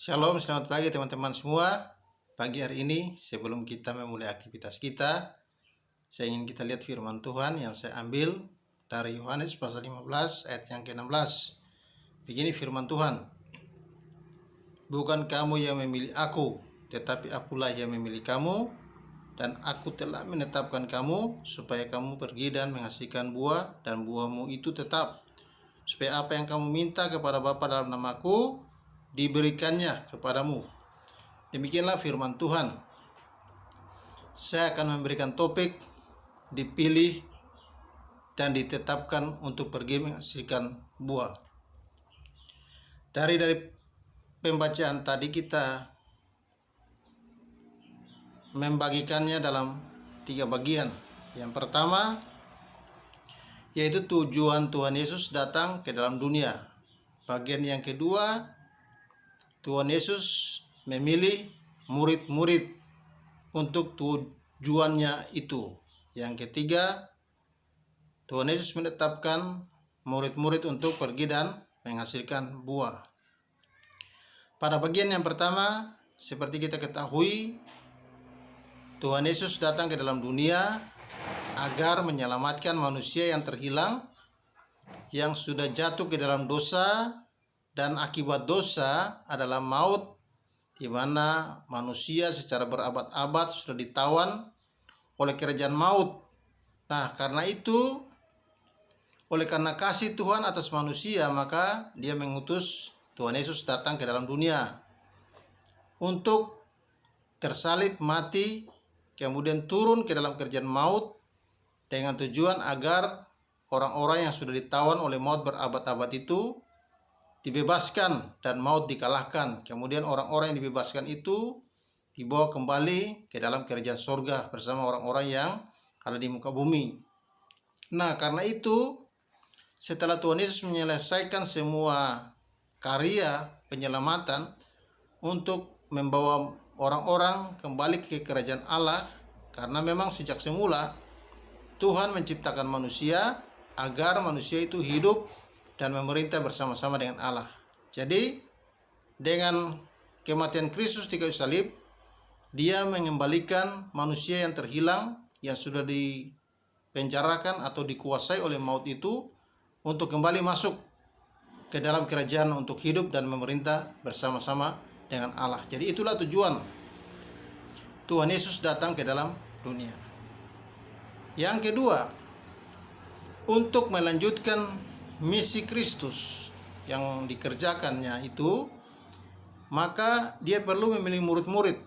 Shalom, selamat pagi teman-teman semua. Pagi hari ini sebelum kita memulai aktivitas kita, saya ingin kita lihat firman Tuhan yang saya ambil dari Yohanes pasal 15 ayat yang ke-16. Begini firman Tuhan. Bukan kamu yang memilih aku, tetapi akulah yang memilih kamu, dan aku telah menetapkan kamu supaya kamu pergi dan menghasilkan buah, dan buahmu itu tetap, supaya apa yang kamu minta kepada Bapa dalam namaku diberikannya kepadamu. Demikianlah firman Tuhan. Saya akan memberikan topik dipilih dan ditetapkan untuk pergi menghasilkan buah. Dari pembacaan tadi kita membagikannya dalam 3 bagian. Yang pertama yaitu tujuan Tuhan Yesus datang ke dalam dunia. Bagian yang kedua, Tuhan Yesus memilih murid-murid untuk tujuannya itu. Yang ketiga, Tuhan Yesus menetapkan murid-murid untuk pergi dan menghasilkan buah. Pada bagian yang pertama, seperti kita ketahui, Tuhan Yesus datang ke dalam dunia agar menyelamatkan manusia yang terhilang, yang sudah jatuh ke dalam dosa, dan akibat dosa adalah maut, di mana manusia secara berabad-abad sudah ditawan oleh kerajaan maut. Nah, karena itu, oleh karena kasih Tuhan atas manusia, maka Dia mengutus Tuhan Yesus datang ke dalam dunia untuk tersalib, mati, kemudian turun ke dalam kerajaan maut dengan tujuan agar orang-orang yang sudah ditawan oleh maut berabad-abad itu dibebaskan dan maut dikalahkan. Kemudian orang-orang yang dibebaskan itu dibawa kembali ke dalam kerajaan surga bersama orang-orang yang ada di muka bumi. Nah, karena itu setelah Tuhan Yesus menyelesaikan semua karya penyelamatan untuk membawa orang-orang kembali ke kerajaan Allah, karena memang sejak semula Tuhan menciptakan manusia agar manusia itu hidup dan memerintah bersama-sama dengan Allah. Jadi dengan kematian Kristus di kayu salib, Dia mengembalikan manusia yang terhilang, yang sudah dipenjarakan atau dikuasai oleh maut itu, untuk kembali masuk ke dalam kerajaan untuk hidup dan memerintah bersama-sama dengan Allah. Jadi itulah tujuan Tuhan Yesus datang ke dalam dunia. Yang kedua, untuk melanjutkan misi Kristus yang dikerjakannya itu, maka Dia perlu memilih murid-murid.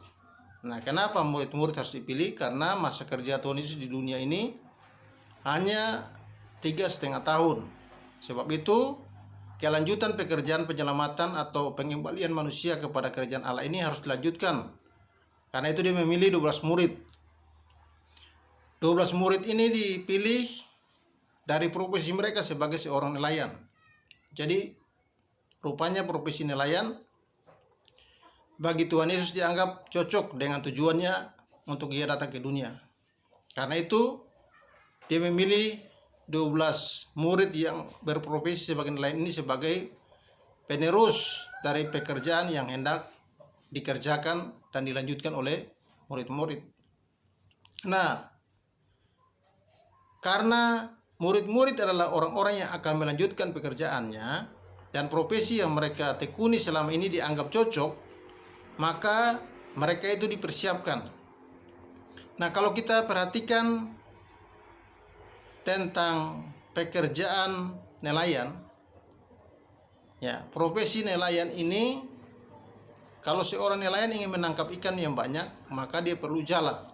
Nah, kenapa murid-murid harus dipilih? Karena masa kerja Tuhan Yesus di dunia ini hanya 3,5 tahun. Sebab itu, kelanjutan pekerjaan penyelamatan atau pengembalian manusia kepada kerajaan Allah ini harus dilanjutkan. Karena itu Dia memilih 12 murid. 12 murid ini dipilih dari profesi mereka sebagai seorang nelayan. Jadi rupanya profesi nelayan bagi Tuhan Yesus dianggap cocok dengan tujuannya untuk Dia datang ke dunia. Karena itu Dia memilih 12 murid yang berprofesi sebagai nelayan ini sebagai penerus dari pekerjaan yang hendak dikerjakan dan dilanjutkan oleh murid-murid. Nah, karena murid-murid adalah orang-orang yang akan melanjutkan pekerjaannya dan profesi yang mereka tekuni selama ini dianggap cocok, maka mereka itu dipersiapkan. Nah, kalau kita perhatikan tentang pekerjaan nelayan, ya, profesi nelayan ini, kalau seorang nelayan ingin menangkap ikan yang banyak, maka dia perlu jala.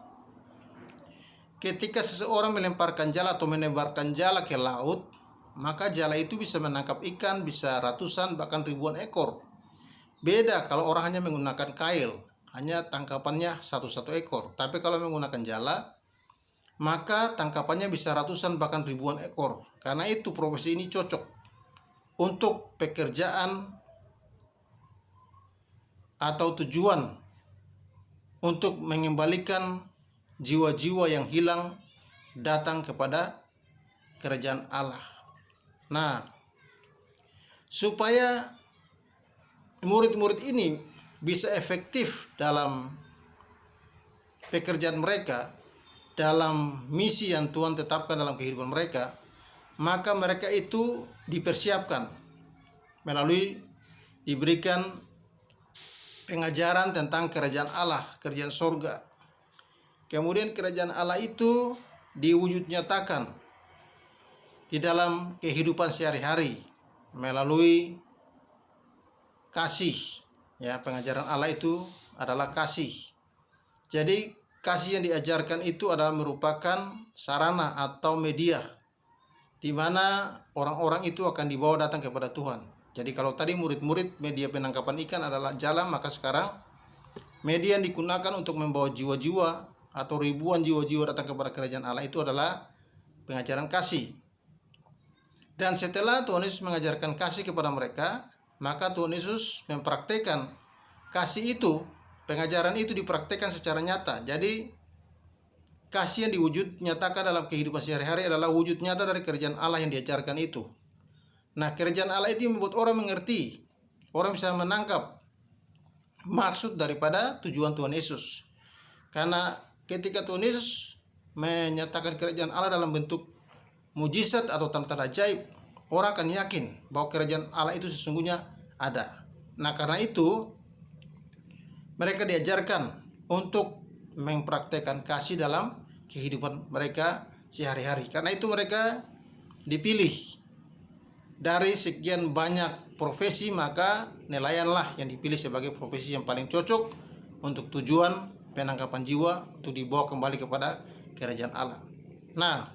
Ketika seseorang melemparkan jala atau menebarkan jala ke laut, maka jala itu bisa menangkap ikan bisa ratusan bahkan ribuan ekor. Beda kalau orang hanya menggunakan kail, hanya tangkapannya satu-satu ekor. Tapi kalau menggunakan jala, maka tangkapannya bisa ratusan bahkan ribuan ekor. Karena itu profesi ini cocok untuk pekerjaan atau tujuan untuk mengembalikan jiwa-jiwa yang hilang datang kepada kerajaan Allah. Nah, supaya murid-murid ini bisa efektif dalam pekerjaan mereka, dalam misi yang Tuhan tetapkan dalam kehidupan mereka, maka mereka itu dipersiapkan melalui diberikan pengajaran tentang kerajaan Allah, kerajaan sorga. Kemudian kerajaan Allah itu diwujud nyatakan di dalam kehidupan sehari-hari melalui kasih. Ya, pengajaran Allah itu adalah kasih. Jadi kasih yang diajarkan itu adalah merupakan sarana atau media di mana orang-orang itu akan dibawa datang kepada Tuhan. Jadi kalau tadi murid-murid media penangkapan ikan adalah jalan, maka sekarang media yang digunakan untuk membawa jiwa-jiwa atau ribuan jiwa-jiwa datang kepada kerajaan Allah itu adalah pengajaran kasih. Dan setelah Tuhan Yesus mengajarkan kasih kepada mereka, maka Tuhan Yesus mempraktekkan kasih itu, pengajaran itu dipraktekkan secara nyata. Jadi kasih yang diwujud nyatakan dalam kehidupan sehari-hari adalah wujud nyata dari kerajaan Allah yang diajarkan itu. Nah, kerajaan Allah itu membuat orang mengerti, orang bisa menangkap maksud daripada tujuan Tuhan Yesus. Karena ketika Tuhan Yesus menyatakan kerajaan Allah dalam bentuk mujizat atau tanda-tanda ajaib, orang akan yakin bahwa kerajaan Allah itu sesungguhnya ada. Nah, karena itu mereka diajarkan untuk mempraktekkan kasih dalam kehidupan mereka sehari-hari. Karena itu mereka dipilih dari sekian banyak profesi, maka nelayanlah yang dipilih sebagai profesi yang paling cocok untuk tujuan penangkapan jiwa untuk dibawa kembali kepada kerajaan Allah. Nah,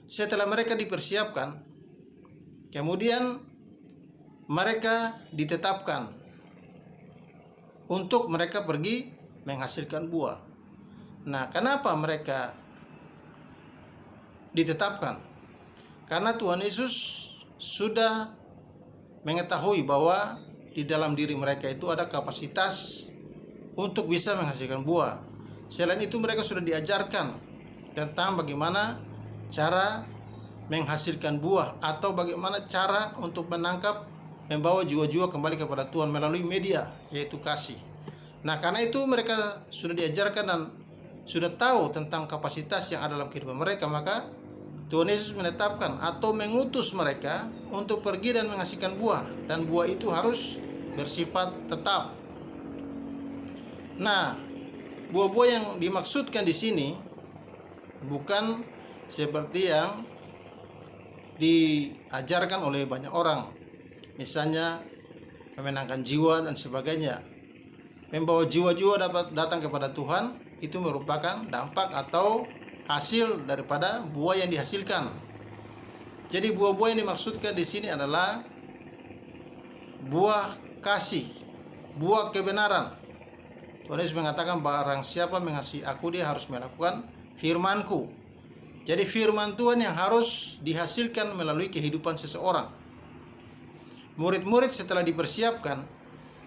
setelah mereka dipersiapkan, kemudian mereka ditetapkan untuk mereka pergi menghasilkan buah. Nah, kenapa mereka ditetapkan? Karena Tuhan Yesus sudah mengetahui bahwa di dalam diri mereka itu ada kapasitas untuk bisa menghasilkan buah. Selain itu mereka sudah diajarkan tentang bagaimana cara menghasilkan buah atau bagaimana cara untuk menangkap, membawa jiwa-jiwa kembali kepada Tuhan melalui media, yaitu kasih. Nah, karena itu mereka sudah diajarkan dan sudah tahu tentang kapasitas yang ada dalam kehidupan mereka, maka Tuhan Yesus menetapkan atau mengutus mereka untuk pergi dan menghasilkan buah, dan buah itu harus bersifat tetap. Nah, buah-buah yang dimaksudkan di sini bukan seperti yang diajarkan oleh banyak orang, misalnya memenangkan jiwa dan sebagainya. Membawa jiwa-jiwa dapat datang kepada Tuhan itu merupakan dampak atau hasil daripada buah yang dihasilkan. Jadi buah-buah yang dimaksudkan di sini adalah buah kasih, buah kebenaran. Tuhan Yesus mengatakan barang siapa mengasihi aku, dia harus melakukan firman-Ku. Jadi firman Tuhan yang harus dihasilkan melalui kehidupan seseorang. Murid-murid setelah dipersiapkan,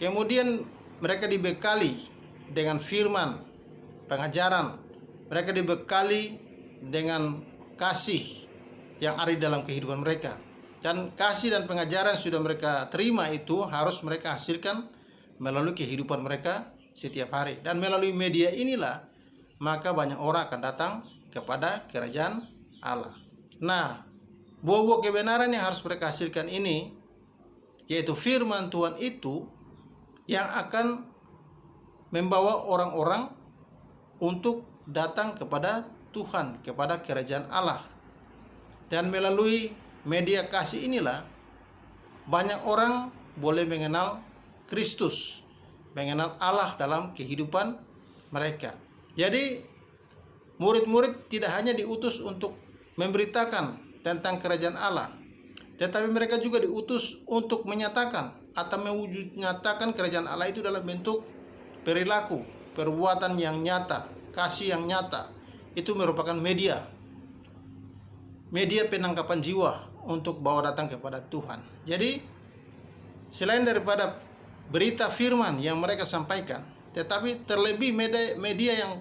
kemudian mereka dibekali dengan firman, pengajaran. Mereka dibekali dengan kasih yang ada di dalam kehidupan mereka. Dan kasih dan pengajaran sudah mereka terima itu harus mereka hasilkan melalui kehidupan mereka setiap hari. Dan melalui media inilah maka banyak orang akan datang kepada kerajaan Allah. Nah, buah-buah kebenaran yang harus mereka hasilkan ini, yaitu firman Tuhan itu yang akan membawa orang-orang untuk datang kepada Tuhan, kepada kerajaan Allah. Dan melalui media kasih inilah banyak orang boleh mengenal Kristus, mengenal Allah dalam kehidupan mereka. Jadi murid-murid tidak hanya diutus untuk memberitakan tentang kerajaan Allah, tetapi mereka juga diutus untuk menyatakan atau mewujud nyatakan kerajaan Allah itu dalam bentuk perilaku, perbuatan yang nyata, kasih yang nyata. Itu merupakan media penangkapan jiwa untuk bawa datang kepada Tuhan. Jadi selain daripada berita firman yang mereka sampaikan, tetapi terlebih media yang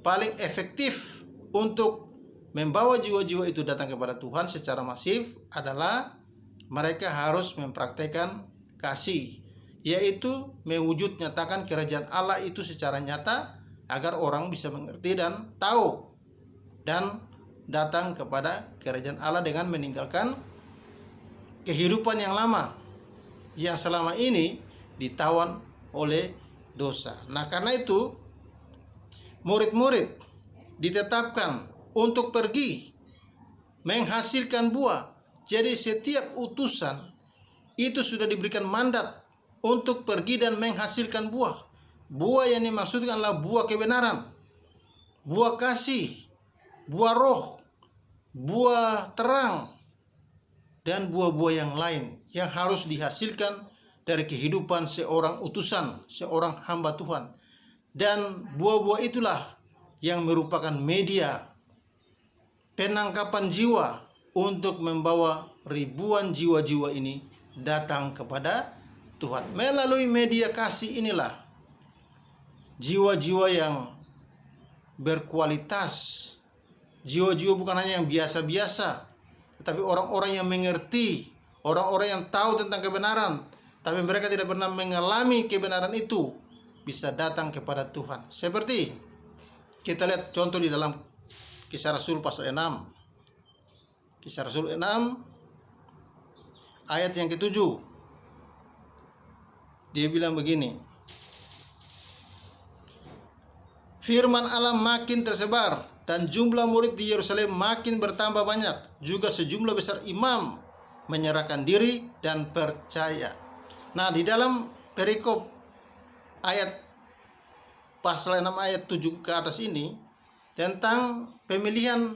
paling efektif untuk membawa jiwa-jiwa itu datang kepada Tuhan secara masif adalah mereka harus mempraktekkan kasih, yaitu mewujud nyatakan kerajaan Allah itu secara nyata agar orang bisa mengerti dan tahu dan datang kepada kerajaan Allah dengan meninggalkan kehidupan yang lama yang selama ini ditawan oleh dosa. Nah, karena itu murid-murid ditetapkan untuk pergi menghasilkan buah. Jadi setiap utusan itu sudah diberikan mandat untuk pergi dan menghasilkan buah. Buah yang dimaksudkan adalah buah kebenaran, buah kasih, buah roh, buah terang, dan buah-buah yang lain yang harus dihasilkan dari kehidupan seorang utusan, seorang hamba Tuhan. Dan buah-buah itulah yang merupakan media penangkapan jiwa untuk membawa ribuan jiwa-jiwa ini datang kepada Tuhan. Melalui media kasih inilah jiwa-jiwa yang berkualitas, jiwa-jiwa bukan hanya yang biasa-biasa, tetapi orang-orang yang mengerti, orang-orang yang tahu tentang kebenaran, tapi mereka tidak pernah mengalami kebenaran itu, bisa datang kepada Tuhan. Seperti kita lihat contoh di dalam Kisah Rasul pasal 6. Kisah Rasul 6 ayat yang ke-7. Dia bilang begini, firman Allah makin tersebar dan jumlah murid di Yerusalem makin bertambah banyak. Juga sejumlah besar imam menyerahkan diri dan percaya. Nah, di dalam perikop ayat pasal 6 ayat 7 ke atas ini tentang pemilihan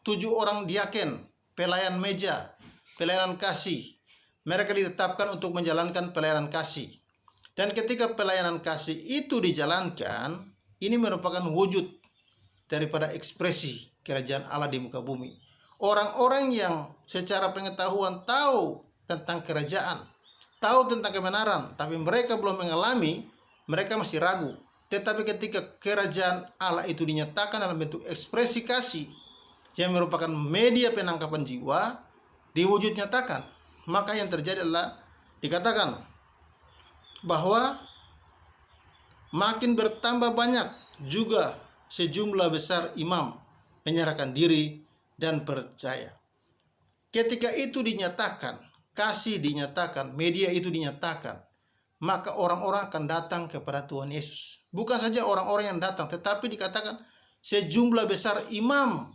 7 orang diaken, pelayan meja, pelayanan kasih. Mereka ditetapkan untuk menjalankan pelayanan kasih. Dan ketika pelayanan kasih itu dijalankan, ini merupakan wujud daripada ekspresi kerajaan Allah di muka bumi. Orang-orang yang secara pengetahuan tahu tentang kerajaan, tahu tentang kebenaran, tapi mereka belum mengalami, mereka masih ragu. Tetapi ketika kerajaan Allah itu dinyatakan dalam bentuk ekspresi kasih yang merupakan media penangkapan jiwa, diwujud nyatakan, maka yang terjadi adalah dikatakan bahwa makin bertambah banyak juga sejumlah besar imam menyerahkan diri dan percaya. Ketika itu dinyatakan, kasih dinyatakan, media itu dinyatakan, maka orang-orang akan datang kepada Tuhan Yesus. Bukan saja orang-orang yang datang, tetapi dikatakan sejumlah besar imam.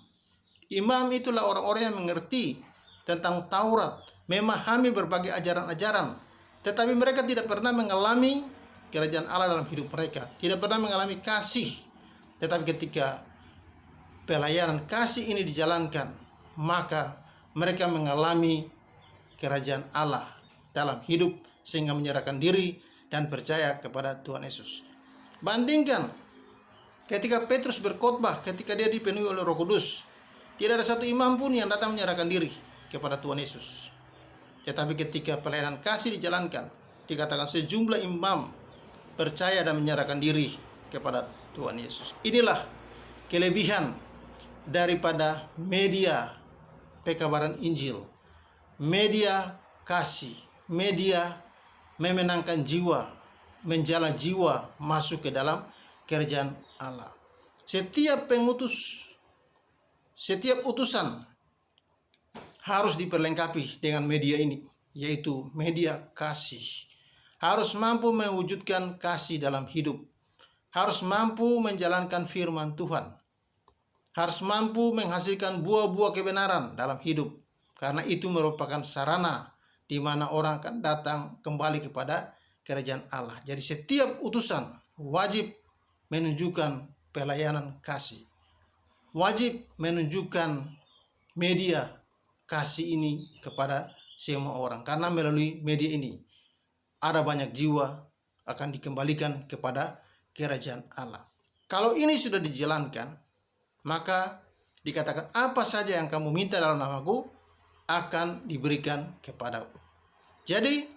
Imam itulah orang-orang yang mengerti tentang Taurat, memahami berbagai ajaran-ajaran, tetapi mereka tidak pernah mengalami kerajaan Allah dalam hidup mereka, tidak pernah mengalami kasih. Tetapi ketika pelayanan kasih ini dijalankan, maka mereka mengalami kerajaan Allah dalam hidup sehingga menyerahkan diri dan percaya kepada Tuhan Yesus. Bandingkan ketika Petrus berkhotbah, ketika dia dipenuhi oleh Roh Kudus, tidak ada satu imam pun yang datang menyerahkan diri kepada Tuhan Yesus. Tetapi ketika pelayanan kasih dijalankan, dikatakan sejumlah imam percaya dan menyerahkan diri kepada Tuhan Yesus. Inilah kelebihan daripada media pekabaran Injil, media kasih, media memenangkan jiwa, menjala jiwa masuk ke dalam kerajaan Allah. Setiap pengutus, setiap utusan harus diperlengkapi dengan media ini, yaitu media kasih. Harus mampu mewujudkan kasih dalam hidup, harus mampu menjalankan firman Tuhan, harus mampu menghasilkan buah-buah kebenaran dalam hidup, karena itu merupakan sarana di mana orang akan datang kembali kepada kerajaan Allah. Jadi setiap utusan wajib menunjukkan pelayanan kasih, wajib menunjukkan media kasih ini kepada semua orang, karena melalui media ini ada banyak jiwa akan dikembalikan kepada kerajaan Allah. Kalau ini sudah dijalankan, maka dikatakan apa saja yang kamu minta dalam namaku akan diberikan kepadaku. Jadi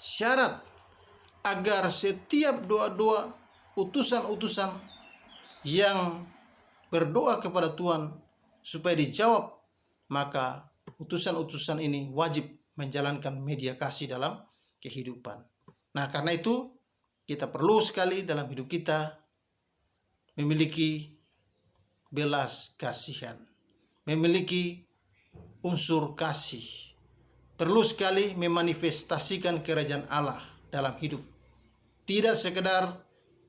syarat agar setiap doa-doa utusan-utusan yang berdoa kepada Tuhan supaya dijawab, maka utusan-utusan ini wajib menjalankan media kasih dalam kehidupan. Nah, karena itu kita perlu sekali dalam hidup kita memiliki belas kasihan, memiliki unsur kasih. Perlu sekali memanifestasikan kerajaan Allah dalam hidup. Tidak sekedar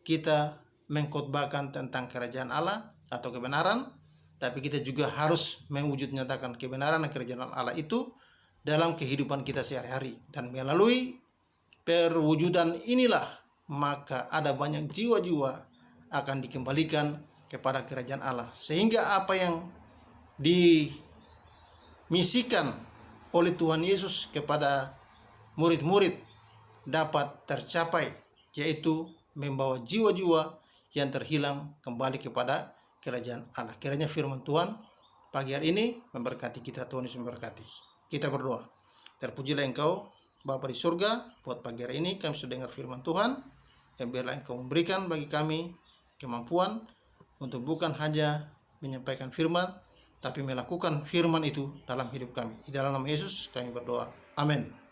kita mengkhotbahkan tentang kerajaan Allah atau kebenaran, tapi kita juga harus mewujud nyatakan kebenaran dan kerajaan Allah itu dalam kehidupan kita sehari-hari. Dan melalui perwujudan inilah maka ada banyak jiwa-jiwa akan dikembalikan kepada kerajaan Allah, sehingga apa yang dimisikan oleh Tuhan Yesus kepada murid-murid dapat tercapai, yaitu membawa jiwa-jiwa yang terhilang kembali kepada kerajaan Allah. Kiranya firman Tuhan pagi hari ini memberkati kita. Tuhan Yesus memberkati. Kita berdoa. Terpujilah Engkau Bapa di surga, buat pagi hari ini kami sudah dengar firman Tuhan, yang biarlah Engkau memberikan bagi kami kemampuan untuk bukan hanya menyampaikan firman, tapi melakukan firman itu dalam hidup kami. Di dalam nama Yesus kami berdoa. Amin.